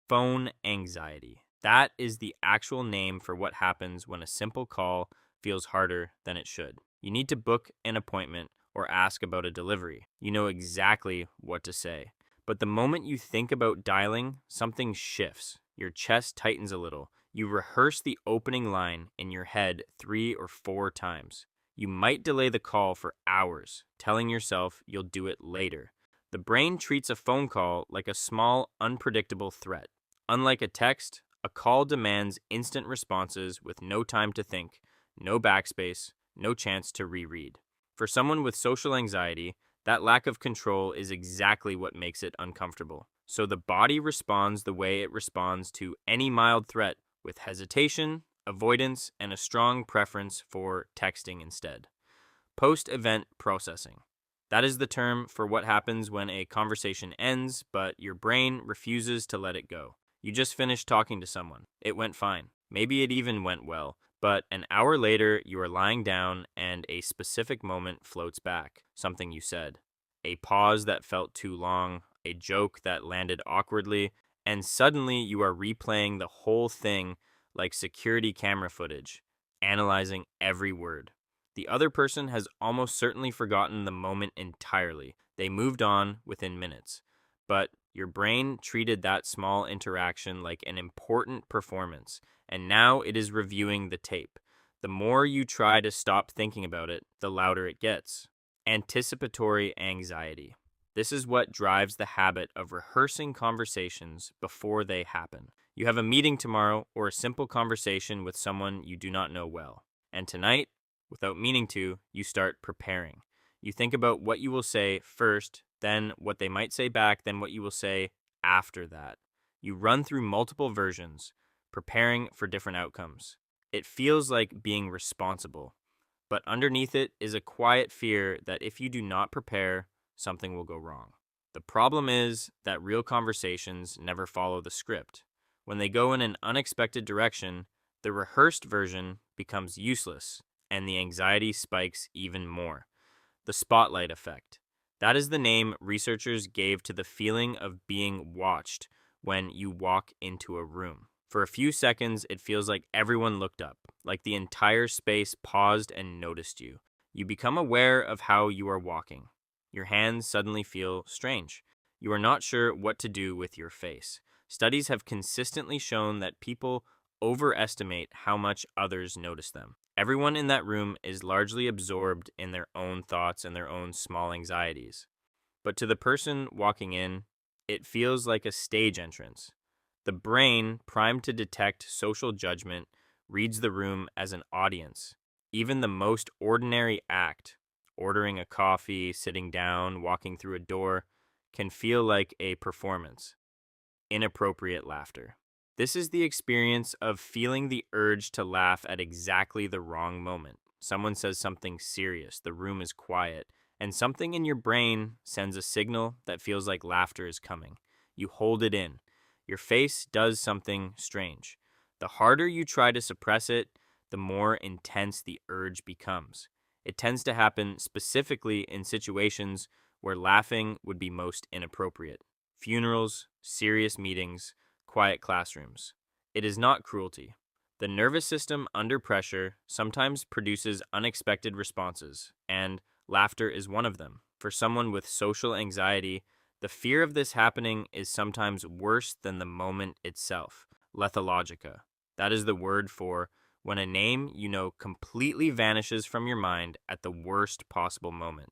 Phone anxiety. That is the actual name for what happens when a simple call feels harder than it should. You need to book an appointment or ask about a delivery. You know exactly what to say. But the moment you think about dialing, something shifts. Your chest tightens a little. You rehearse the opening line in your head 3 or 4 times. You might delay the call for hours, telling yourself you'll do it later. The brain treats a phone call like a small, unpredictable threat. Unlike a text, a call demands instant responses with no time to think, no backspace, no chance to reread. For someone with social anxiety, that lack of control is exactly what makes it uncomfortable. So the body responds the way it responds to any mild threat, with hesitation, avoidance, and a strong preference for texting instead. Post-event processing. That is the term for what happens when a conversation ends, but your brain refuses to let it go. You just finished talking to someone. It went fine. Maybe it even went well. But an hour later, you are lying down and a specific moment floats back. Something you said. A pause that felt too long, a joke that landed awkwardly, and suddenly you are replaying the whole thing like security camera footage, analyzing every word. The other person has almost certainly forgotten the moment entirely. They moved on within minutes. But your brain treated that small interaction like an important performance, and now it is reviewing the tape. The more you try to stop thinking about it, the louder it gets. Anticipatory anxiety. This is what drives the habit of rehearsing conversations before they happen. You have a meeting tomorrow or a simple conversation with someone you do not know well. And tonight, without meaning to, you start preparing. You think about what you will say first, then what they might say back, then what you will say after that. You run through multiple versions, preparing for different outcomes. It feels like being responsible, but underneath it is a quiet fear that if you do not prepare, something will go wrong. The problem is that real conversations never follow the script. When they go in an unexpected direction, the rehearsed version becomes useless, and the anxiety spikes even more. The spotlight effect. That is the name researchers gave to the feeling of being watched when you walk into a room. For a few seconds, it feels like everyone looked up, like the entire space paused and noticed you. You become aware of how you are walking. Your hands suddenly feel strange. You are not sure what to do with your face. Studies have consistently shown that people overestimate how much others notice them. Everyone in that room is largely absorbed in their own thoughts and their own small anxieties. But to the person walking in, it feels like a stage entrance. The brain, primed to detect social judgment, reads the room as an audience. Even the most ordinary act, ordering a coffee, sitting down, walking through a door, can feel like a performance. Inappropriate laughter. This is the experience of feeling the urge to laugh at exactly the wrong moment. Someone says something serious, the room is quiet, and something in your brain sends a signal that feels like laughter is coming. You hold it in. Your face does something strange. The harder you try to suppress it, the more intense the urge becomes. It tends to happen specifically in situations where laughing would be most inappropriate. Funerals, serious meetings, quiet classrooms. It is not cruelty. The nervous system under pressure sometimes produces unexpected responses, and laughter is one of them. For someone with social anxiety, the fear of this happening is sometimes worse than the moment itself. Lethologica. That is the word for when a name you know completely vanishes from your mind at the worst possible moment.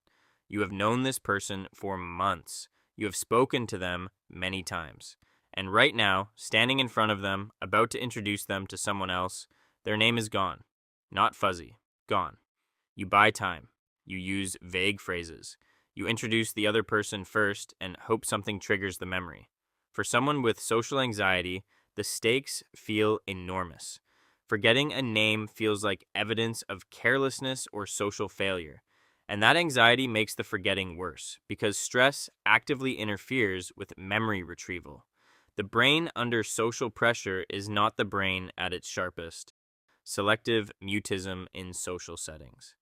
You have known this person for months. You have spoken to them many times. And right now, standing in front of them, about to introduce them to someone else, their name is gone. Not fuzzy. Gone. You buy time. You use vague phrases. You introduce the other person first and hope something triggers the memory. For someone with social anxiety, the stakes feel enormous. Forgetting a name feels like evidence of carelessness or social failure. And that anxiety makes the forgetting worse because stress actively interferes with memory retrieval. The brain under social pressure is not the brain at its sharpest. Selective mutism in social settings.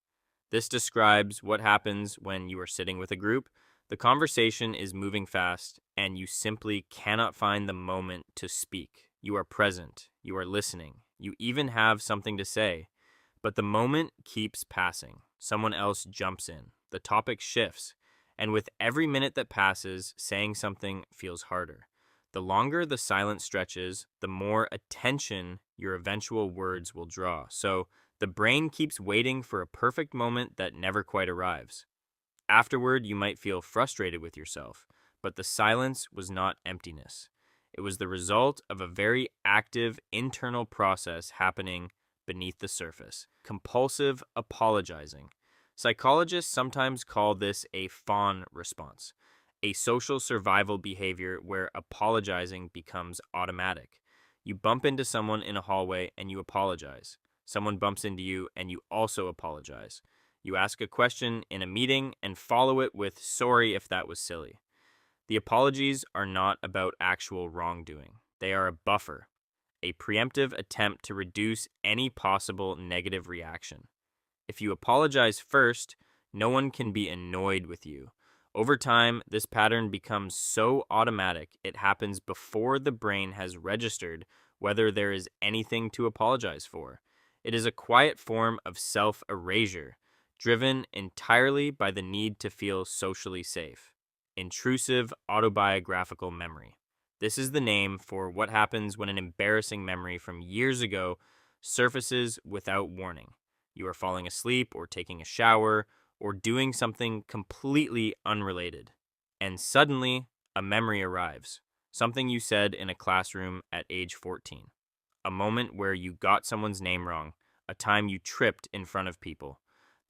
This describes what happens when you are sitting with a group. The conversation is moving fast, and you simply cannot find the moment to speak. You are present, you are listening, you even have something to say, but the moment keeps passing. Someone else jumps in, the topic shifts, and with every minute that passes, saying something feels harder. The longer the silence stretches, the more attention your eventual words will draw. So the brain keeps waiting for a perfect moment that never quite arrives. Afterward, you might feel frustrated with yourself, but the silence was not emptiness. It was the result of a very active internal process happening beneath the surface. Compulsive apologizing. Psychologists sometimes call this a fawn response, a social survival behavior where apologizing becomes automatic. You bump into someone in a hallway and you apologize. Someone bumps into you and you also apologize. You ask a question in a meeting and follow it with sorry if that was silly. The apologies are not about actual wrongdoing. They are a buffer, a preemptive attempt to reduce any possible negative reaction. If you apologize first, no one can be annoyed with you. Over time, this pattern becomes so automatic it happens before the brain has registered whether there is anything to apologize for. It is a quiet form of self-erasure, driven entirely by the need to feel socially safe. Intrusive autobiographical memory. This is the name for what happens when an embarrassing memory from years ago surfaces without warning. You are falling asleep or taking a shower or doing something completely unrelated. And suddenly, a memory arrives. Something you said in a classroom at age 14. A moment where you got someone's name wrong. A time you tripped in front of people.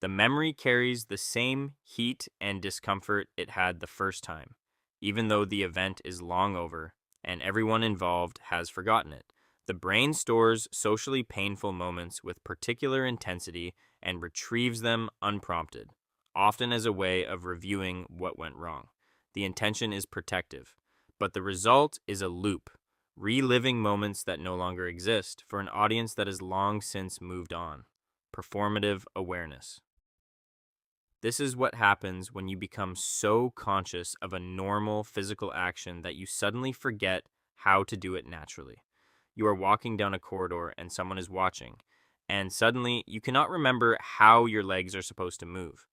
The memory carries the same heat and discomfort it had the first time, even though the event is long over and everyone involved has forgotten it. The brain stores socially painful moments with particular intensity and retrieves them unprompted, often as a way of reviewing what went wrong. The intention is protective, but the result is a loop, reliving moments that no longer exist for an audience that has long since moved on. Performative awareness. This is what happens when you become so conscious of a normal physical action that you suddenly forget how to do it naturally. You are walking down a corridor and someone is watching, and suddenly you cannot remember how your legs are supposed to move.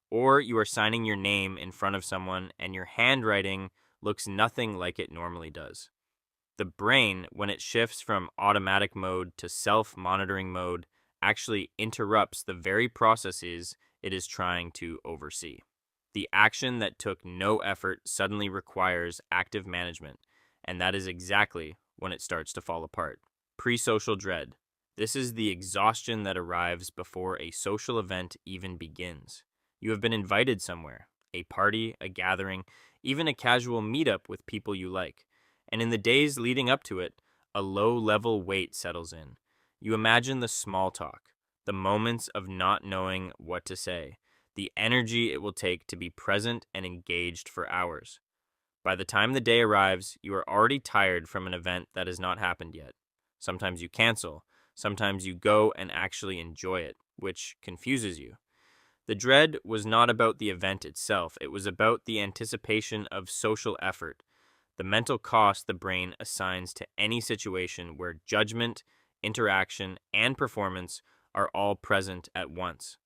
Or you are signing your name in front of someone and your handwriting looks nothing like it normally does. The brain, when it shifts from automatic mode to self-monitoring mode, actually interrupts the very processes it is trying to oversee. The action that took no effort suddenly requires active management, and that is exactly when it starts to fall apart. Pre-social dread. This is the exhaustion that arrives before a social event even begins. You have been invited somewhere, a party, a gathering, even a casual meetup with people you like. And in the days leading up to it, a low-level weight settles in. You imagine the small talk, the moments of not knowing what to say, the energy it will take to be present and engaged for hours. By the time the day arrives, you are already tired from an event that has not happened yet. Sometimes you cancel, sometimes you go and actually enjoy it, which confuses you. The dread was not about the event itself, it was about the anticipation of social effort, the mental cost the brain assigns to any situation where judgment, interaction, and performance are all present at once.